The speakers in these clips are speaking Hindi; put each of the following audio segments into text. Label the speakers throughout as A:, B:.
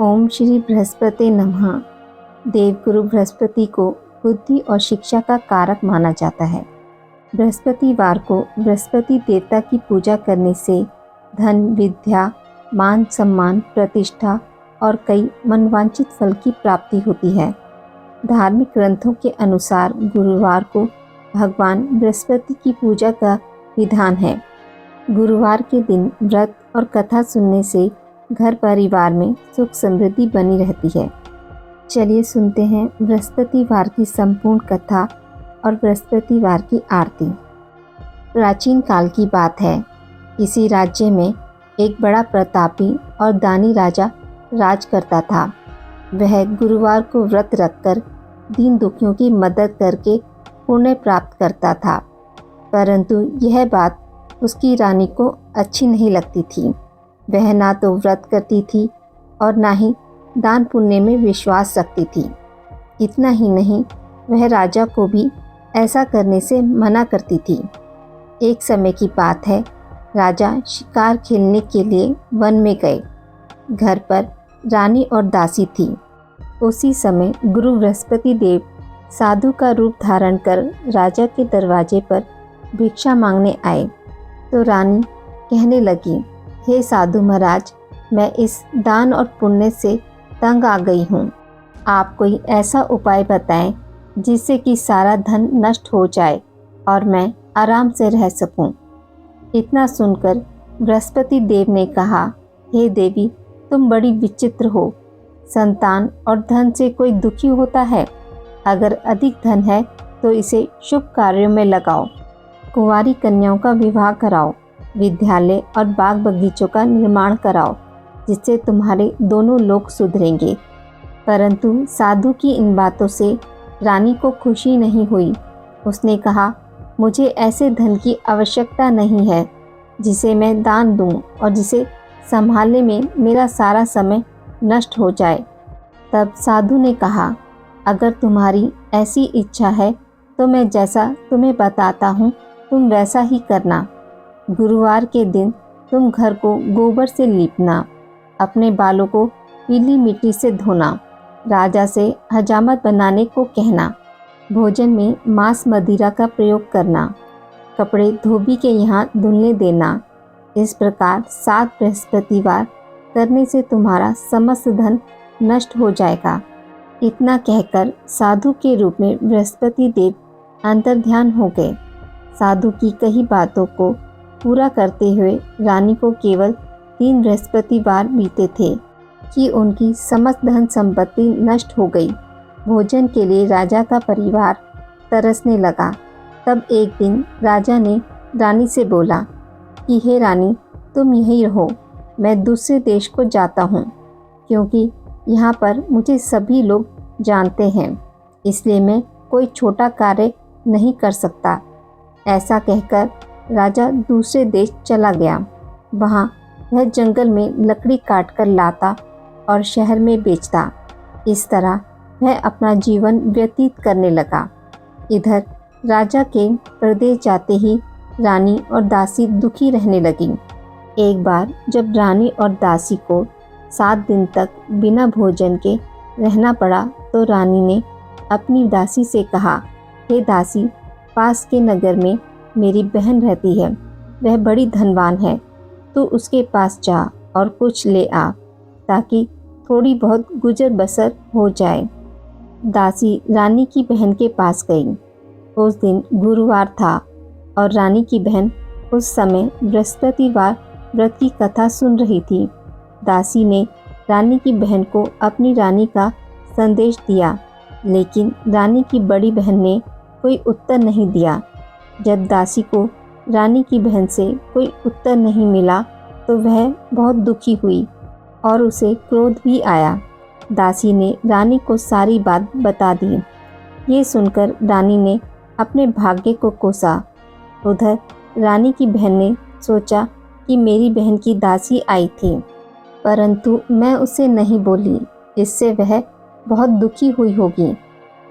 A: ओम श्री बृहस्पति नमः। देवगुरु बृहस्पति को बुद्धि और शिक्षा का कारक माना जाता है। बृहस्पतिवार को बृहस्पति देवता की पूजा करने से धन, विद्या, मान सम्मान, प्रतिष्ठा और कई मनवांछित फल की प्राप्ति होती है। धार्मिक ग्रंथों के अनुसार गुरुवार को भगवान बृहस्पति की पूजा का विधान है। गुरुवार के दिन व्रत और कथा सुनने से घर परिवार में सुख समृद्धि बनी रहती है। चलिए सुनते हैं बृहस्पतिवार की संपूर्ण कथा और बृहस्पतिवार की आरती। प्राचीन काल की बात है। किसी राज्य में एक बड़ा प्रतापी और दानी राजा राज करता था। वह गुरुवार को व्रत रखकर दीन दुखियों की मदद करके पुण्य प्राप्त करता था, परंतु यह बात उसकी रानी को अच्छी नहीं लगती थी। वह ना तो व्रत करती थी और ना ही दान पुण्य में विश्वास रखती थी। इतना ही नहीं, वह राजा को भी ऐसा करने से मना करती थी। एक समय की बात है, राजा शिकार खेलने के लिए वन में गए। घर पर रानी और दासी थी। उसी समय गुरु बृहस्पति देव साधु का रूप धारण कर राजा के दरवाजे पर भिक्षा मांगने आए। तो रानी कहने लगी, हे साधु महाराज, मैं इस दान और पुण्य से तंग आ गई हूँ। आप कोई ऐसा उपाय बताएं जिससे कि सारा धन नष्ट हो जाए और मैं आराम से रह सकूं। इतना सुनकर बृहस्पति देव ने कहा, हे देवी, तुम बड़ी विचित्र हो। संतान और धन से कोई दुखी होता है? अगर अधिक धन है तो इसे शुभ कार्यों में लगाओ। कुंवारी कन्याओं का विवाह कराओ। विद्यालय और बाग बगीचों का निर्माण कराओ, जिससे तुम्हारे दोनों लोग सुधरेंगे। परंतु साधु की इन बातों से रानी को खुशी नहीं हुई। उसने कहा, मुझे ऐसे धन की आवश्यकता नहीं है जिसे मैं दान दूं और जिसे संभालने में मेरा सारा समय नष्ट हो जाए। तब साधु ने कहा, अगर तुम्हारी ऐसी इच्छा है तो मैं जैसा तुम्हें बताता हूँ तुम वैसा ही करना। गुरुवार के दिन तुम घर को गोबर से लीपना, अपने बालों को पीली मिट्टी से धोना, राजा से हजामत बनाने को कहना, भोजन में मांस मदिरा का प्रयोग करना, कपड़े धोबी के यहाँ धुलने देना। इस प्रकार 7 बृहस्पतिवार करने से तुम्हारा समस्त धन नष्ट हो जाएगा। इतना कहकर साधु के रूप में बृहस्पति देव अंतर्ध्यान हो गए। साधु की कही बातों को पूरा करते हुए रानी को केवल 3 बृहस्पतिवार बीते थे कि उनकी समस्त धन संपत्ति नष्ट हो गई। भोजन के लिए राजा का परिवार तरसने लगा। तब एक दिन राजा ने रानी से बोला कि हे रानी, तुम यहीं रहो, मैं दूसरे देश को जाता हूँ, क्योंकि यहाँ पर मुझे सभी लोग जानते हैं, इसलिए मैं कोई छोटा कार्य नहीं कर सकता। ऐसा कहकर राजा दूसरे देश चला गया। वहाँ वह जंगल में लकड़ी काटकर लाता और शहर में बेचता। इस तरह वह अपना जीवन व्यतीत करने लगा। इधर राजा के प्रदेश जाते ही रानी और दासी दुखी रहने लगी। एक बार जब रानी और दासी को 7 दिन तक बिना भोजन के रहना पड़ा, तो रानी ने अपनी दासी से कहा, हे दासी, पास के नगर में मेरी बहन रहती है, वह बड़ी धनवान है। तू उसके पास जा और कुछ ले आ, ताकि थोड़ी बहुत गुजर बसर हो जाए। दासी रानी की बहन के पास गई। उस दिन गुरुवार था और रानी की बहन उस समय बृहस्पतिवार व्रत की कथा सुन रही थी। दासी ने रानी की बहन को अपनी रानी का संदेश दिया, लेकिन रानी की बड़ी बहन ने कोई उत्तर नहीं दिया। जब दासी को रानी की बहन से कोई उत्तर नहीं मिला तो वह बहुत दुखी हुई और उसे क्रोध भी आया। दासी ने रानी को सारी बात बता दी। ये सुनकर रानी ने अपने भाग्य को कोसा। उधर रानी की बहन ने सोचा कि मेरी बहन की दासी आई थी, परंतु मैं उसे नहीं बोली, इससे वह बहुत दुखी हुई होगी।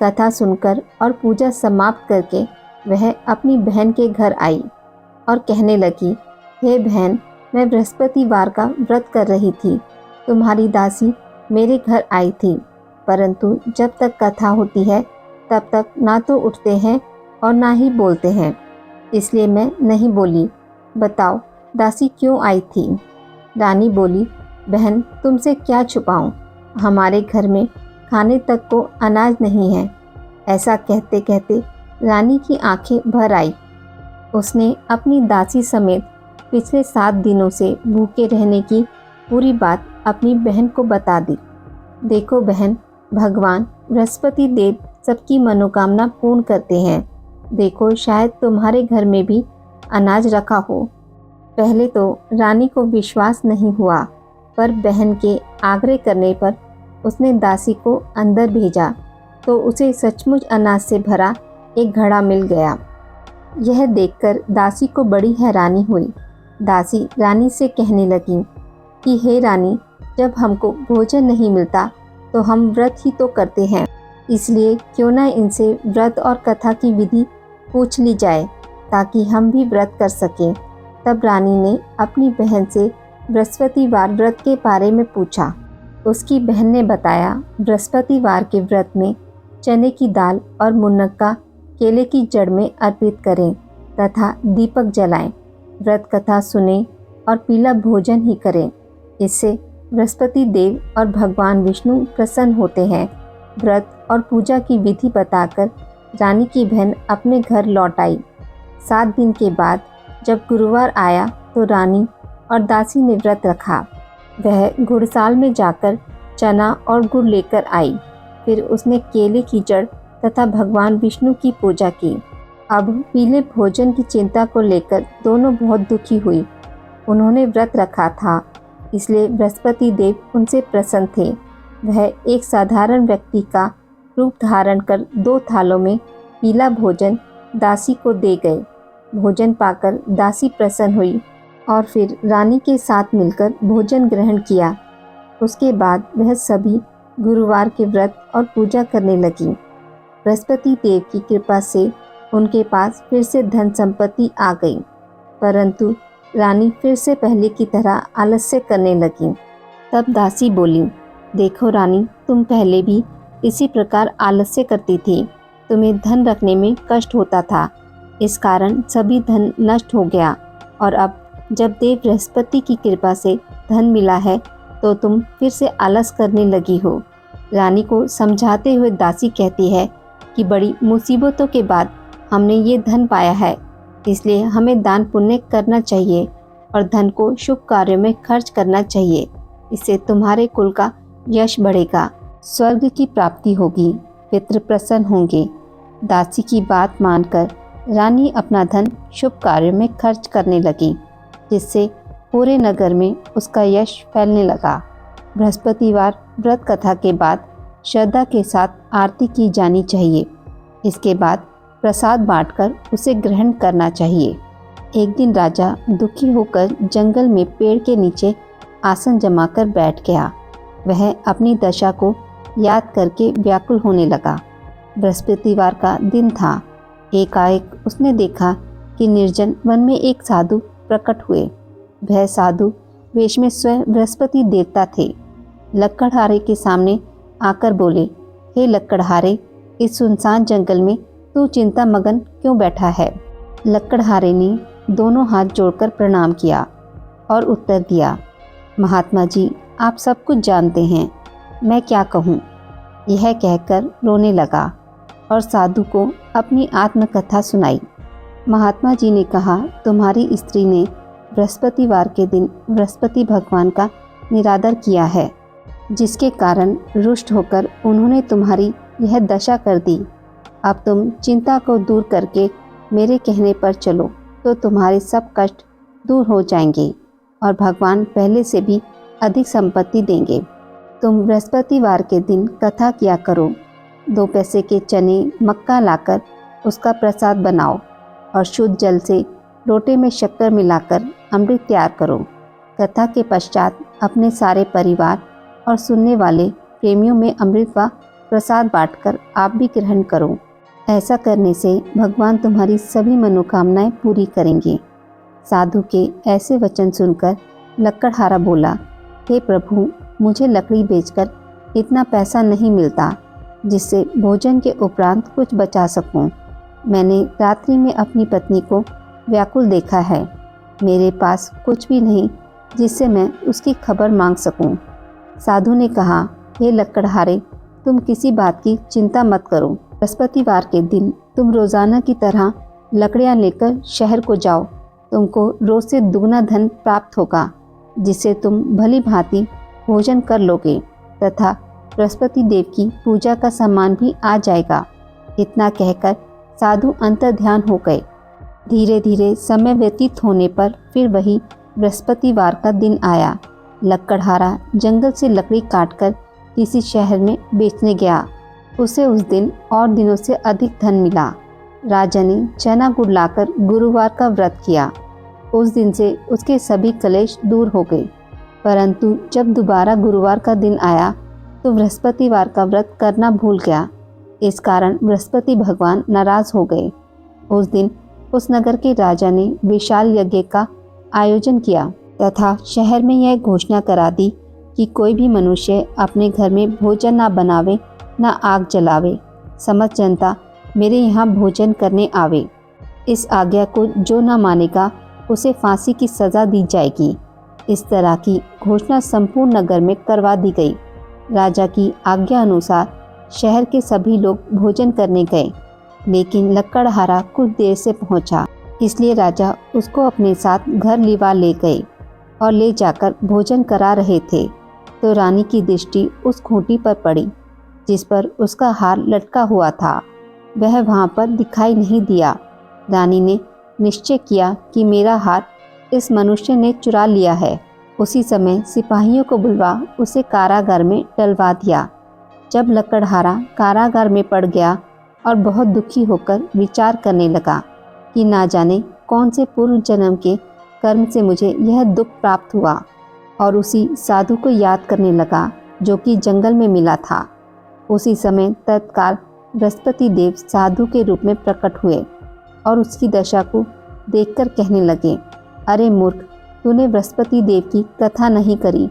A: कथा सुनकर और पूजा समाप्त करके वह अपनी बहन के घर आई और कहने लगी, हे बहन, मैं बृहस्पतिवार का व्रत कर रही थी। तुम्हारी दासी मेरे घर आई थी, परंतु जब तक कथा होती है तब तक ना तो उठते हैं और ना ही बोलते हैं, इसलिए मैं नहीं बोली। बताओ दासी क्यों आई थी? रानी बोली, बहन तुमसे क्या छुपाऊं, हमारे घर में खाने तक को अनाज नहीं है। ऐसा कहते कहते रानी की आंखें भर आई। उसने अपनी दासी समेत पिछले 7 दिनों से भूखे रहने की पूरी बात अपनी बहन को बता दी। देखो बहन, भगवान बृहस्पति देव सबकी मनोकामना पूर्ण करते हैं। देखो शायद तुम्हारे घर में भी अनाज रखा हो। पहले तो रानी को विश्वास नहीं हुआ, पर बहन के आग्रह करने पर उसने दासी को अंदर भेजा तो उसे सचमुच अनाज से भरा एक घड़ा मिल गया। यह देखकर दासी को बड़ी हैरानी हुई। दासी रानी से कहने लगी कि हे रानी, जब हमको भोजन नहीं मिलता तो हम व्रत ही तो करते हैं, इसलिए क्यों ना इनसे व्रत और कथा की विधि पूछ ली जाए ताकि हम भी व्रत कर सकें। तब रानी ने अपनी बहन से बृहस्पतिवार व्रत के बारे में पूछा। उसकी बहन ने बताया, बृहस्पतिवार के व्रत में चने की दाल और मुनक्का केले की जड़ में अर्पित करें तथा दीपक जलाएं, व्रत कथा सुने और पीला भोजन ही करें। इससे बृहस्पति देव और भगवान विष्णु प्रसन्न होते हैं। व्रत और पूजा की विधि बताकर रानी की बहन अपने घर लौट आई। 7 दिन के बाद जब गुरुवार आया तो रानी और दासी ने व्रत रखा। वह गुड़साल में जाकर चना और गुड़ लेकर आई। फिर उसने केले की जड़ तथा भगवान विष्णु की पूजा की। अब पीले भोजन की चिंता को लेकर दोनों बहुत दुखी हुई। उन्होंने व्रत रखा था, इसलिए बृहस्पति देव उनसे प्रसन्न थे। वह एक साधारण व्यक्ति का रूप धारण कर 2 थालों में पीला भोजन दासी को दे गए। भोजन पाकर दासी प्रसन्न हुई और फिर रानी के साथ मिलकर भोजन ग्रहण किया। उसके बाद वह सभी गुरुवार के व्रत और पूजा करने लगी। बृहस्पति देव की कृपा से उनके पास फिर से धन संपत्ति आ गई, परंतु रानी फिर से पहले की तरह आलस्य करने लगी। तब दासी बोली, देखो रानी, तुम पहले भी इसी प्रकार आलस्य करती थी। तुम्हें धन रखने में कष्ट होता था, इस कारण सभी धन नष्ट हो गया, और अब जब देव बृहस्पति की कृपा से धन मिला है तो तुम फिर से आलस करने लगी हो। रानी को समझाते हुए दासी कहती है कि बड़ी मुसीबतों के बाद हमने ये धन पाया है, इसलिए हमें दान पुण्य करना चाहिए और धन को शुभ कार्यों में खर्च करना चाहिए। इससे तुम्हारे कुल का यश बढ़ेगा, स्वर्ग की प्राप्ति होगी, पितृ प्रसन्न होंगे। दासी की बात मानकर रानी अपना धन शुभ कार्यों में खर्च करने लगी, जिससे पूरे नगर में उसका यश फैलने लगा। बृहस्पतिवार व्रत कथा के बाद श्रद्धा के साथ आरती की जानी चाहिए। इसके बाद प्रसाद बांटकर उसे ग्रहण करना चाहिए। एक दिन राजा दुखी होकर जंगल में पेड़ के नीचे आसन जमाकर बैठ गया। वह अपनी दशा को याद करके व्याकुल होने लगा। बृहस्पतिवार का दिन था। एकाएक उसने देखा कि निर्जन वन में एक साधु प्रकट हुए। वह साधु वेश में स्वयं बृहस्पति देवता थे। लक्कड़हारे के सामने आकर बोले, हे लक्कड़हारे, इस सुनसान जंगल में तू चिंता मगन क्यों बैठा है? लक्कड़हारे ने दोनों हाथ जोड़कर प्रणाम किया और उत्तर दिया, महात्मा जी, आप सब कुछ जानते हैं, मैं क्या कहूँ। यह कहकर रोने लगा और साधु को अपनी आत्मकथा सुनाई। महात्मा जी ने कहा, तुम्हारी स्त्री ने बृहस्पतिवार के दिन बृहस्पति भगवान का निरादर किया है, जिसके कारण रुष्ट होकर उन्होंने तुम्हारी यह दशा कर दी। अब तुम चिंता को दूर करके मेरे कहने पर चलो तो तुम्हारे सब कष्ट दूर हो जाएंगे और भगवान पहले से भी अधिक संपत्ति देंगे। तुम बृहस्पतिवार के दिन कथा किया करो। 2 पैसे के चने मक्का लाकर उसका प्रसाद बनाओ और शुद्ध जल से लोटे में शक्कर मिलाकर अमृत तैयार करो। कथा के पश्चात अपने सारे परिवार और सुनने वाले प्रेमियों में अमृत व प्रसाद बांटकर आप भी ग्रहण करो। ऐसा करने से भगवान तुम्हारी सभी मनोकामनाएं पूरी करेंगे। साधु के ऐसे वचन सुनकर लक्कड़हारा बोला, हे प्रभु, मुझे लकड़ी बेचकर इतना पैसा नहीं मिलता जिससे भोजन के उपरांत कुछ बचा सकूं। मैंने रात्रि में अपनी पत्नी को व्याकुल देखा है। मेरे पास कुछ भी नहीं जिससे मैं उसकी खबर मांग सकूं। साधु ने कहा, हे लकड़हारे, तुम किसी बात की चिंता मत करो। बृहस्पतिवार के दिन तुम रोज़ाना की तरह लकड़ियाँ लेकर शहर को जाओ। तुमको रोज़ से दुगना धन प्राप्त होगा, जिससे तुम भली भांति भोजन कर लोगे तथा बृहस्पति देव की पूजा का सामान भी आ जाएगा। इतना कहकर साधु अंतर्ध्यान हो गए। धीरे धीरे समय व्यतीत होने पर फिर वही बृहस्पतिवार का दिन आया। लकड़हारा जंगल से लकड़ी काटकर किसी शहर में बेचने गया। उसे उस दिन और दिनों से अधिक धन मिला। राजा ने चना गुड़ लाकर गुरुवार का व्रत किया। उस दिन से उसके सभी कलेश दूर हो गए। परंतु जब दोबारा गुरुवार का दिन आया तो बृहस्पतिवार का व्रत करना भूल गया। इस कारण बृहस्पति भगवान नाराज हो गए। उस दिन उस नगर के राजा ने विशाल यज्ञ का आयोजन किया तथा शहर में यह घोषणा करा दी कि कोई भी मनुष्य अपने घर में भोजन ना बनावे, ना आग जलावे। समस्त जनता मेरे यहाँ भोजन करने आवे। इस आज्ञा को जो न मानेगा उसे फांसी की सज़ा दी जाएगी। इस तरह की घोषणा संपूर्ण नगर में करवा दी गई। राजा की आज्ञा अनुसार शहर के सभी लोग भोजन करने गए, लेकिन लकड़हारा कुछ देर से पहुंचा, इसलिए राजा उसको अपने साथ घर लिवा ले गए और ले जाकर भोजन करा रहे थे तो रानी की दृष्टि उस खूंटी पर पड़ी जिस पर उसका हार लटका हुआ था। वह वहां पर दिखाई नहीं दिया। रानी ने निश्चय किया कि मेरा हार इस मनुष्य ने चुरा लिया है। उसी समय सिपाहियों को बुलवा उसे कारागार में डलवा दिया। जब लकड़हारा कारागार में पड़ गया और बहुत दुखी होकर विचार करने लगा कि ना जाने कौन से पूर्व जन्म के कर्म से मुझे यह दुख प्राप्त हुआ, और उसी साधु को याद करने लगा जो कि जंगल में मिला था। उसी समय तत्काल बृहस्पति देव साधु के रूप में प्रकट हुए और उसकी दशा को देखकर कहने लगे, अरे मूर्ख, तूने बृहस्पति देव की कथा नहीं करी,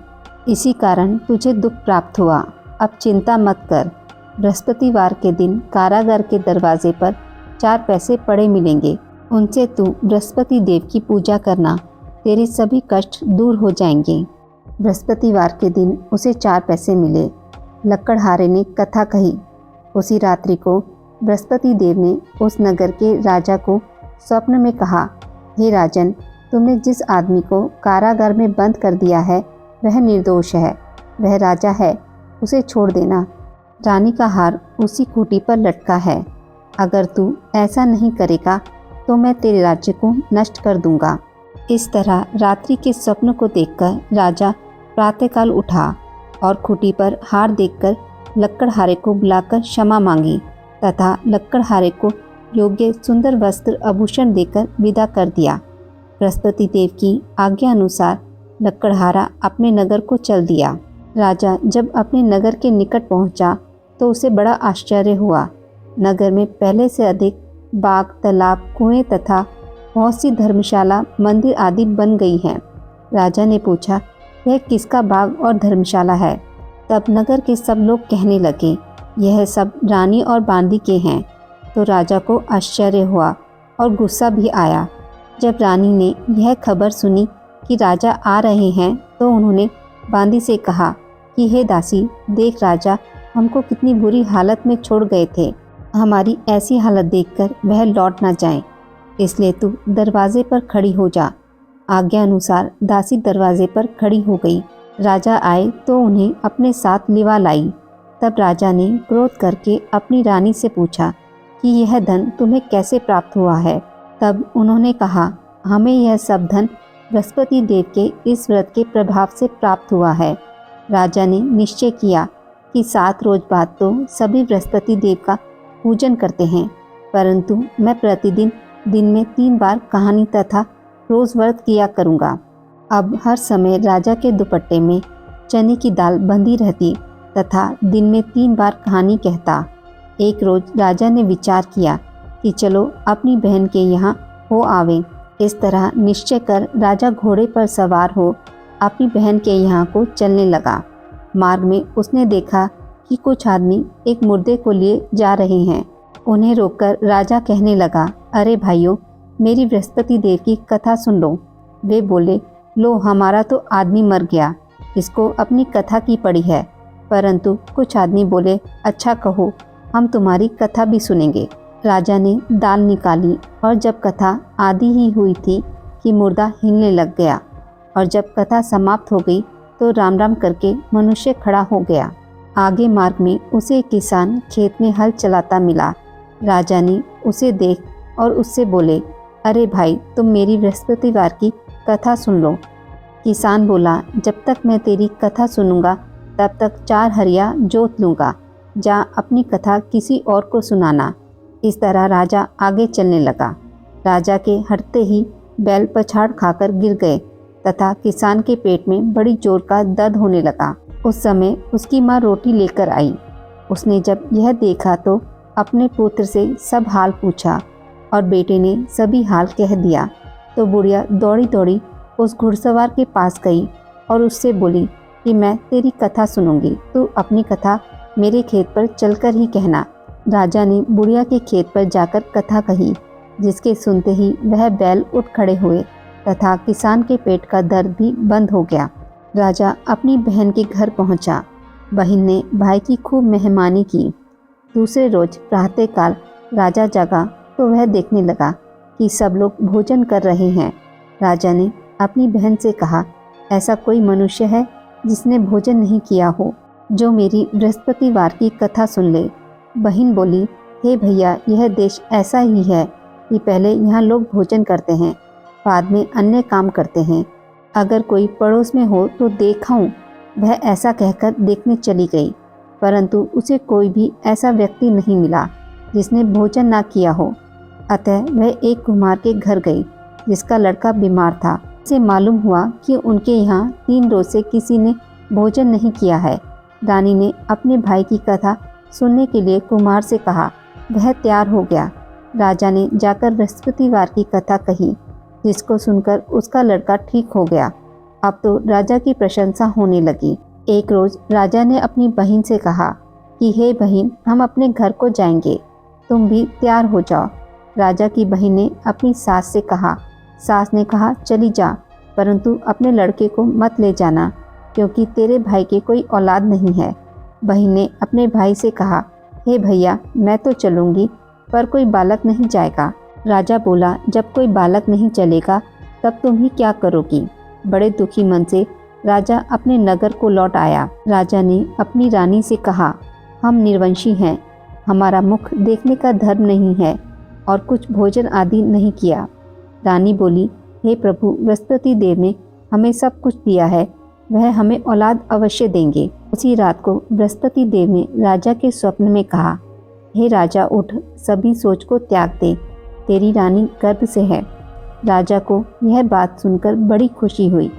A: इसी कारण तुझे दुख प्राप्त हुआ। अब चिंता मत कर। बृहस्पतिवार के दिन कारागार के दरवाजे पर 4 पैसे पड़े मिलेंगे। उनसे तू बृहस्पति देव की पूजा करना, तेरे सभी कष्ट दूर हो जाएंगे। बृहस्पतिवार के दिन उसे 4 पैसे मिले। लकड़हारे ने कथा कही। उसी रात्रि को बृहस्पति देव ने उस नगर के राजा को स्वप्न में कहा, हे राजन, तुमने जिस आदमी को कारागार में बंद कर दिया है वह निर्दोष है, वह राजा है, उसे छोड़ देना। रानी का हार उसी खूंटी पर लटका है। अगर तू ऐसा नहीं करेगा तो मैं तेरे राज्य को नष्ट कर दूंगा। इस तरह रात्रि के स्वप्न को देखकर राजा प्रातःकाल उठा और खूंटी पर हार देखकर लकड़हारे को बुलाकर क्षमा मांगी तथा लकड़हारे को योग्य सुंदर वस्त्र आभूषण देकर विदा कर दिया। बृहस्पति देव की आज्ञा अनुसार लकड़हारा अपने नगर को चल दिया। राजा जब अपने नगर के निकट पहुंचा तो उसे बड़ा आश्चर्य हुआ। नगर में पहले से अधिक बाग, तालाब, कुएं तथा बहुत सी धर्मशाला, मंदिर आदि बन गई हैं। राजा ने पूछा, यह किसका बाग और धर्मशाला है? तब नगर के सब लोग कहने लगे, यह सब रानी और बांदी के हैं। तो राजा को आश्चर्य हुआ और गुस्सा भी आया। जब रानी ने यह खबर सुनी कि राजा आ रहे हैं तो उन्होंने बांदी से कहा कि हे दासी, देख राजा हमको कितनी बुरी हालत में छोड़ गए थे। हमारी ऐसी हालत देखकर वह लौट ना जाए, इसलिए तू दरवाजे पर खड़ी हो जा। आज्ञा अनुसार दासी दरवाजे पर खड़ी हो गई। राजा आए तो उन्हें अपने साथ लिवा लाई। तब राजा ने क्रोध करके अपनी रानी से पूछा कि यह धन तुम्हें कैसे प्राप्त हुआ है? तब उन्होंने कहा, हमें यह सब धन बृहस्पति देव के इस व्रत के प्रभाव से प्राप्त हुआ है। राजा ने निश्चय किया कि 7 रोज बाद तो सभी बृहस्पति देव का पूजन करते हैं, परंतु मैं प्रतिदिन दिन में 3 बार कहानी तथा रोज व्रत किया करूँगा। अब हर समय राजा के दुपट्टे में चने की दाल बंधी रहती तथा दिन में 3 बार कहानी कहता। एक रोज राजा ने विचार किया कि चलो अपनी बहन के यहाँ हो आवे। इस तरह निश्चय कर राजा घोड़े पर सवार हो अपनी बहन के यहाँ को चलने लगा। मार्ग में उसने देखा कि कुछ आदमी एक मुर्दे को लिए जा रहे हैं। उन्हें रोककर राजा कहने लगा, अरे भाइयों, मेरी बृहस्पति देव की कथा सुन लो। वे बोले, लो हमारा तो आदमी मर गया, इसको अपनी कथा की पड़ी है। परंतु कुछ आदमी बोले, अच्छा कहो, हम तुम्हारी कथा भी सुनेंगे। राजा ने दाल निकाली और जब कथा आधी ही हुई थी कि मुर्दा हिलने लग गया, और जब कथा समाप्त हो गई तो राम राम करके मनुष्य खड़ा हो गया। आगे मार्ग में उसे एक किसान खेत में हल चलाता मिला। राजा ने उसे देख और उससे बोले, अरे भाई, तुम मेरी बृहस्पतिवार की कथा सुन लो। किसान बोला, जब तक मैं तेरी कथा सुनूंगा तब तक 4 हरिया जोत लूँगा, जा अपनी कथा किसी और को सुनाना। इस तरह राजा आगे चलने लगा। राजा के हटते ही बैल पछाड़ खाकर गिर गए तथा किसान के पेट में बड़ी जोर का दर्द होने लगा। उस समय उसकी माँ रोटी लेकर आई। उसने जब यह देखा तो अपने पुत्र से सब हाल पूछा और बेटे ने सभी हाल कह दिया। तो बुढ़िया दौड़ी दौड़ी उस घुड़सवार के पास गई और उससे बोली कि मैं तेरी कथा सुनूंगी, तू अपनी कथा मेरे खेत पर चलकर ही कहना। राजा ने बुढ़िया के खेत पर जाकर कथा कही, जिसके सुनते ही वह बैल उठ खड़े हुए तथा किसान के पेट का दर्द भी बंद हो गया। राजा अपनी बहन के घर पहुंचा। बहन ने भाई की खूब मेहमानी की। दूसरे रोज प्रातःकाल राजा जगा तो वह देखने लगा कि सब लोग भोजन कर रहे हैं। राजा ने अपनी बहन से कहा, ऐसा कोई मनुष्य है जिसने भोजन नहीं किया हो, जो मेरी बृहस्पतिवार की कथा सुन ले। बहन बोली, हे भैया, यह देश ऐसा ही है कि पहले यहाँ लोग भोजन करते हैं, बाद में अन्य काम करते हैं। अगर कोई पड़ोस में हो तो देखाऊं। वह ऐसा कहकर देखने चली गई, परंतु उसे कोई भी ऐसा व्यक्ति नहीं मिला जिसने भोजन ना किया हो। अतः वह एक कुम्हार के घर गई जिसका लड़का बीमार था। उसे मालूम हुआ कि उनके यहाँ 3 रोज से किसी ने भोजन नहीं किया है। रानी ने अपने भाई की कथा सुनने के लिए कुम्हार से कहा। वह तैयार हो गया। राजा ने जाकर बृहस्पतिवार की कथा कही, जिसको सुनकर उसका लड़का ठीक हो गया। अब तो राजा की प्रशंसा होने लगी। एक रोज राजा ने अपनी बहन से कहा कि हे बहन, हम अपने घर को जाएंगे, तुम भी तैयार हो जाओ। राजा की बहन ने अपनी सास से कहा। सास ने कहा, चली जा, परंतु अपने लड़के को मत ले जाना, क्योंकि तेरे भाई के कोई औलाद नहीं है। बहन ने अपने भाई से कहा, हे भैया, मैं तो चलूँगी, पर कोई बालक नहीं जाएगा। राजा बोला, जब कोई बालक नहीं चलेगा तब तुम ही क्या करोगी। बड़े दुखी मन से राजा अपने नगर को लौट आया। राजा ने अपनी रानी से कहा, हम निर्वंशी हैं, हमारा मुख देखने का धर्म नहीं है और कुछ भोजन आदि नहीं किया। रानी बोली, हे प्रभु, बृहस्पति देव ने हमें सब कुछ दिया है, वह हमें औलाद अवश्य देंगे। उसी रात को बृहस्पति देव ने राजा के स्वप्न में कहा, हे राजा, उठ, सभी सोच को त्याग दे, तेरी रानी गर्भ से है। राजा को यह बात सुनकर बड़ी खुशी हुई।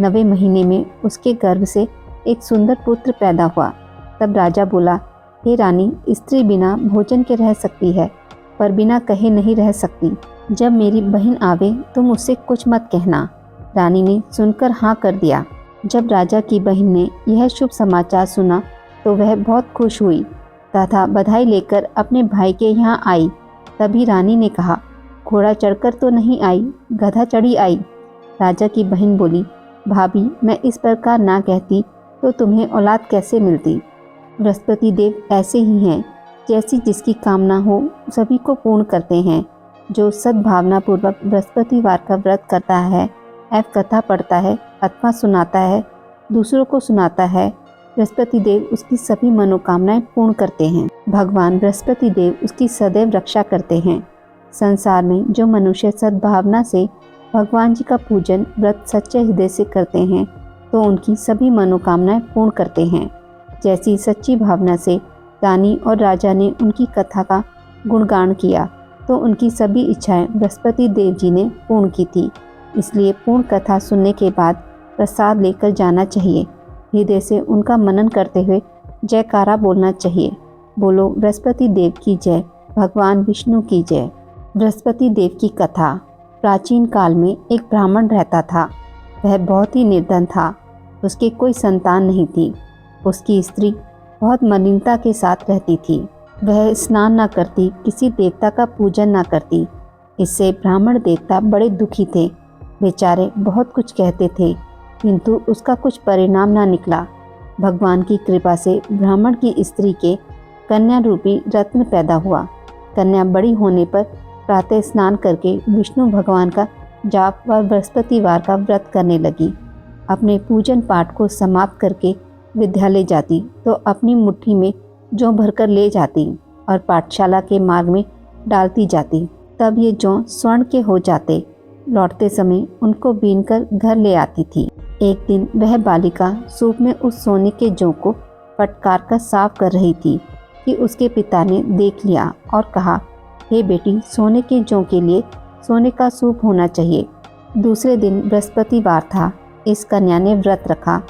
A: 9वें महीने में उसके गर्भ से एक सुंदर पुत्र पैदा हुआ। तब राजा बोला, हे रानी, स्त्री बिना भोजन के रह सकती है, पर बिना कहे नहीं रह सकती। जब मेरी बहन आवे तुम उससे कुछ मत कहना। रानी ने सुनकर हाँ कर दिया। जब राजा की बहन ने यह शुभ समाचार सुना तो वह बहुत खुश हुई तथा बधाई लेकर अपने भाई के यहाँ आई। तभी रानी ने कहा, घोड़ा चढ़कर तो नहीं आई, गधा चढ़ी आई। राजा की बहन बोली, भाभी, मैं इस प्रकार ना कहती तो तुम्हें औलाद कैसे मिलती। बृहस्पति देव ऐसे ही हैं, जैसी जिसकी कामना हो सभी को पूर्ण करते हैं। जो सद्भावना पूर्वक बृहस्पतिवार का व्रत करता है, एवं कथा पढ़ता है अथवा सुनाता है, दूसरों को सुनाता है, बृहस्पति देव उसकी सभी मनोकामनाएं पूर्ण करते हैं। भगवान बृहस्पति देव उसकी सदैव रक्षा करते हैं। संसार में जो मनुष्य सद्भावना से भगवान जी का पूजन व्रत सच्चे हृदय से करते हैं तो उनकी सभी मनोकामनाएं पूर्ण करते हैं। जैसी सच्ची भावना से रानी और राजा ने उनकी कथा का गुणगान किया तो उनकी सभी इच्छाएं बृहस्पति देव जी ने पूर्ण की थी। इसलिए पूर्ण कथा सुनने के बाद प्रसाद लेकर जाना चाहिए। हृदय से उनका मनन करते हुए जयकारा बोलना चाहिए। बोलो बृहस्पति देव की जय, भगवान विष्णु की जय। बृहस्पति देव की कथा। प्राचीन काल में एक ब्राह्मण रहता था। वह बहुत ही निर्धन था। उसकी कोई संतान नहीं थी। उसकी स्त्री बहुत मलिनता के साथ रहती थी। वह स्नान न करती, किसी देवता का पूजन न करती। इससे ब्राह्मण देवता बड़े दुखी थे। बेचारे बहुत कुछ कहते थे, किंतु उसका कुछ परिणाम न निकला। भगवान की कृपा से ब्राह्मण की स्त्री के कन्या रूपी रत्न पैदा हुआ। कन्या बड़ी होने पर प्रातः स्नान करके विष्णु भगवान का जाप व बृहस्पतिवार का व्रत करने लगी। अपने पूजन पाठ को समाप्त करके विद्यालय जाती तो अपनी मुट्ठी में जौ भरकर ले जाती और पाठशाला के मार्ग में डालती जाती। तब ये जौ स्वर्ण के हो जाते। लौटते समय उनको बीनकर घर ले आती थी। एक दिन वह बालिका सूप में उस सोने के जौ को फटकार कर साफ कर रही थी कि उसके पिता ने देख लिया और कहा, हे बेटी, सोने के जौ के लिए सोने का सूप होना चाहिए। दूसरे दिन बृहस्पतिवार था। इस कन्या ने व्रत रखा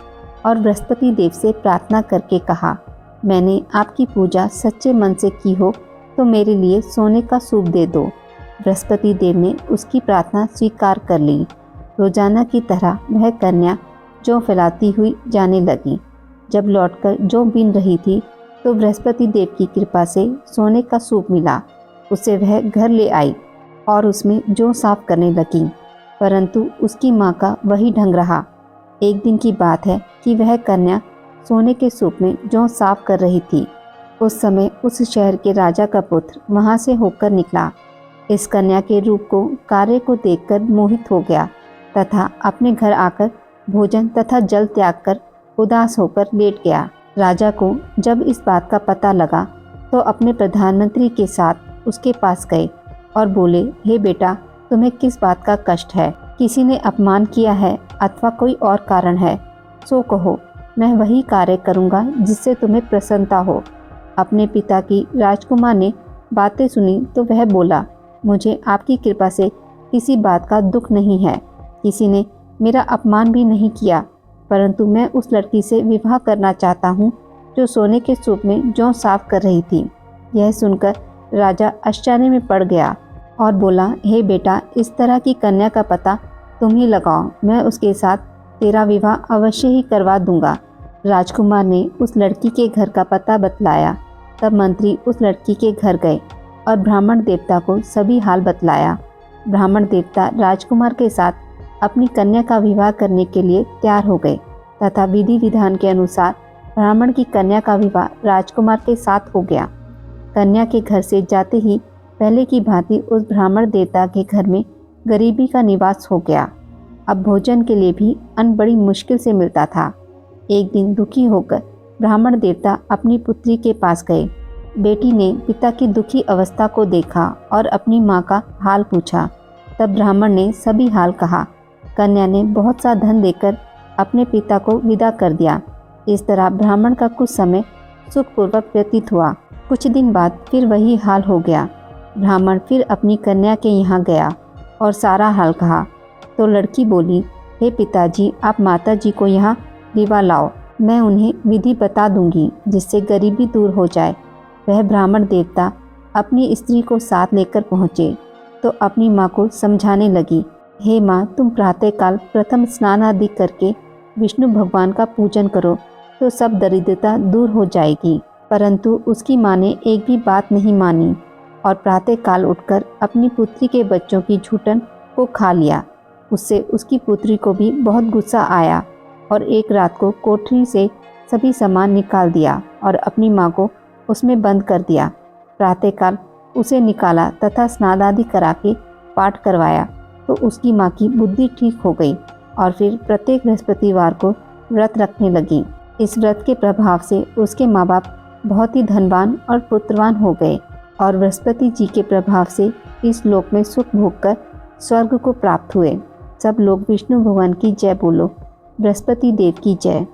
A: और बृहस्पति देव से प्रार्थना करके कहा, मैंने आपकी पूजा सच्चे मन से की हो तो मेरे लिए सोने का सूप दे दो। बृहस्पति देव ने उसकी प्रार्थना स्वीकार कर ली। रोजाना की तरह वह कन्या जौ फैलाती हुई जाने लगी। जब लौटकर जौ बीन रही थी तो बृहस्पति देव की कृपा से सोने का सूप मिला। उसे वह घर ले आई और उसमें जौ साफ करने लगी, परंतु उसकी माँ का वही ढंग रहा। एक दिन की बात है कि वह कन्या सोने के सूप में जौ साफ कर रही थी। उस समय उस शहर के राजा का पुत्र वहाँ से होकर निकला। इस कन्या के रूप को, कार्य को देखकर मोहित हो गया तथा अपने घर आकर भोजन तथा जल त्याग कर उदास होकर लेट गया। राजा को जब इस बात का पता लगा तो अपने प्रधानमंत्री के साथ उसके पास गए और बोले, हे बेटा, तुम्हें किस बात का कष्ट है? किसी ने अपमान किया है अथवा कोई और कारण है? सो कहो, मैं वही कार्य करूँगा जिससे तुम्हें प्रसन्नता हो। अपने पिता की राजकुमार ने बातें सुनी तो वह बोला, मुझे आपकी कृपा से किसी बात का दुख नहीं है। किसी ने मेरा अपमान भी नहीं किया, परंतु मैं उस लड़की से विवाह करना चाहता हूँ जो सोने के सूप में जौ साफ कर रही थी। यह सुनकर राजा आश्चर्य में पड़ गया और बोला, हे बेटा, इस तरह की कन्या का पता तुम ही लगाओ, मैं उसके साथ तेरा विवाह अवश्य ही करवा दूंगा। राजकुमार ने उस लड़की के घर का पता बतलाया। तब मंत्री उस लड़की के घर गए और ब्राह्मण देवता को सभी हाल बतलाया। ब्राह्मण देवता राजकुमार के साथ अपनी कन्या का विवाह करने के लिए तैयार हो गए तथा विधि विधान के अनुसार ब्राह्मण की कन्या का विवाह राजकुमार के साथ हो गया। कन्या के घर से जाते ही पहले की भांति उस ब्राह्मण देवता के घर में गरीबी का निवास हो गया। अब भोजन के लिए भी अन्न बड़ी मुश्किल से मिलता था। एक दिन दुखी होकर ब्राह्मण देवता अपनी पुत्री के पास गए। बेटी ने पिता की दुखी अवस्था को देखा और अपनी माँ का हाल पूछा। तब ब्राह्मण ने सभी हाल कहा। कन्या ने बहुत सा धन देकर अपने पिता को विदा कर दिया। इस तरह ब्राह्मण का कुछ समय सुखपूर्वक व्यतीत हुआ। कुछ दिन बाद फिर वही हाल हो गया। ब्राह्मण फिर अपनी कन्या के यहाँ गया और सारा हाल कहा तो लड़की बोली, हे पिताजी, आप माताजी को यहाँ रिवा लाओ, मैं उन्हें विधि बता दूंगी जिससे गरीबी दूर हो जाए। वह ब्राह्मण देवता अपनी स्त्री को साथ लेकर पहुँचे तो अपनी माँ को समझाने लगी, हे माँ, तुम प्रातःकाल प्रथम स्नान आदि करके विष्णु भगवान का पूजन करो तो सब दरिद्रता दूर हो जाएगी। परंतु उसकी माँ ने एक भी बात नहीं मानी और प्रातःकाल उठकर अपनी पुत्री के बच्चों की झूठन को खा लिया। उससे उसकी पुत्री को भी बहुत गुस्सा आया और एक रात को कोठरी से सभी सामान निकाल दिया और अपनी माँ को उसमें बंद कर दिया। प्रातःकाल उसे निकाला तथा स्नान आदि करा के पाठ करवाया तो उसकी माँ की बुद्धि ठीक हो गई और फिर प्रत्येक बृहस्पतिवार को व्रत रखने लगी। इस व्रत के प्रभाव से उसके माँ बाप बहुत ही धनवान और पुत्रवान हो गए और बृहस्पति जी के प्रभाव से इस लोक में सुख भोग कर स्वर्ग को प्राप्त हुए। सब लोग विष्णु भगवान की जय बोलो। बृहस्पति देव की जय।